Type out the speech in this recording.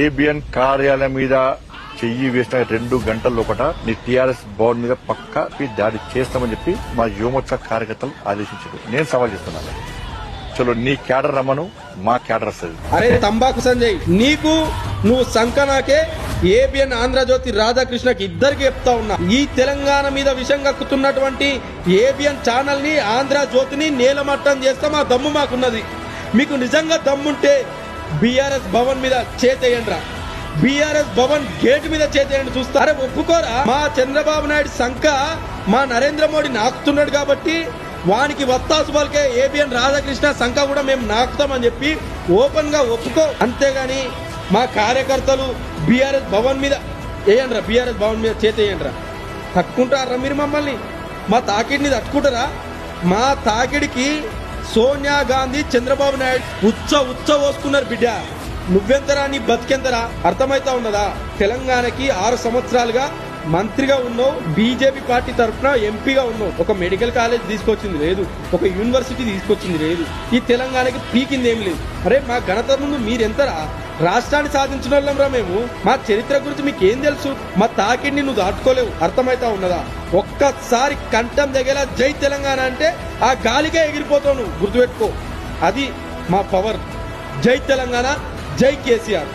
ABN కార్యాలయం మీద చెయ్యి వేసిన 2 గంటల లోపల నీ టీఆర్ఎస్ భవన్ మీద పక్కా దాడి చేస్తామని చెప్పి మా యువమోర్చా కార్యకర్తలు ఆదేశించారు. నేను సవాల్ చేస్తున్నాను, చలో నీ క్యాడర్ రమ్మను, మా క్యాడర్ వస్తుంది. అరే తంబాకు సంజయ్, నీకు నువ్వు సంకనాకే ఏబిఎన్ ఆంధ్రజ్యోతి రాధాకృష్ణకి ఇద్దరికి చెప్తా ఉన్నా, ఈ తెలంగాణ మీద విషం కక్కుతున్నటువంటి ఏబిఎన్ ఛానల్ ని ఆంధ్రజ్యోతిని నేలమట్టం చేస్తాం. ఆ దమ్ము మాకున్నది. మీకు నిజంగా దమ్ముంటే బీఆర్ఎస్ భవన్ మీద చేతేయండి, బీఆర్ఎస్ భవన్ గేట్ మీద చేతేయండి చూస్తారే. ఒప్పుకోరా? మా చంద్రబాబు నాయుడు సంఖ మా నరేంద్ర మోడీ నాకుతున్నాడు కాబట్టి వానికి వత్తాసు పలికే ఏబిఎన్ రాధాకృష్ణ సంఖ కూడా మేము నాకుతామని చెప్పి ఓపెన్ గా ఒప్పుకో. అంతేగాని మా కార్యకర్తలు బీఆర్ఎస్ భవన్ మీద వేయండిరా, బీఆర్ఎస్ భవన్ మీద చేతేయండిరా. తట్టుకుంటారా మీరు మమ్మల్ని? మా తాకిడిని తట్టుకుంటారా? మా తాకిడికి సోనియా గాంధీ, చంద్రబాబు నాయుడు ఉచ్చ పోసుకున్నారు. బిడ్డ నువ్వెంతరా, నీ బతికెంతరా? అర్థమైతా ఉన్నదా? తెలంగాణకి 6 సంవత్సరాలుగా మంత్రిగా ఉన్నావు, బీజేపీ పార్టీ తరఫున ఎంపీగా ఉన్నావు. ఒక మెడికల్ కాలేజ్ తీసుకొచ్చింది లేదు, ఒక యూనివర్సిటీ తీసుకొచ్చింది లేదు. ఈ తెలంగాణకి పీకింది ఏం లేదు. అరే మా ఘనత ముందు మీరెంతరా? రాష్ట్రాన్ని సాధించిన వాళ్ళంరా మేము. మా చరిత్ర గురించి మీకేం తెలుసు? మా తాకిడిని నువ్వు దాటుకోలేవు. అర్థమైతా ఉన్నదా? ఒక్కసారి కంఠం దగ్గర జై తెలంగాణ అంటే ఆ గాలికే ఎగిరిపోతావు నువ్వు. గుర్తుపెట్టుకో, అది మా పవర్. జై తెలంగాణ, జై కేసీఆర్.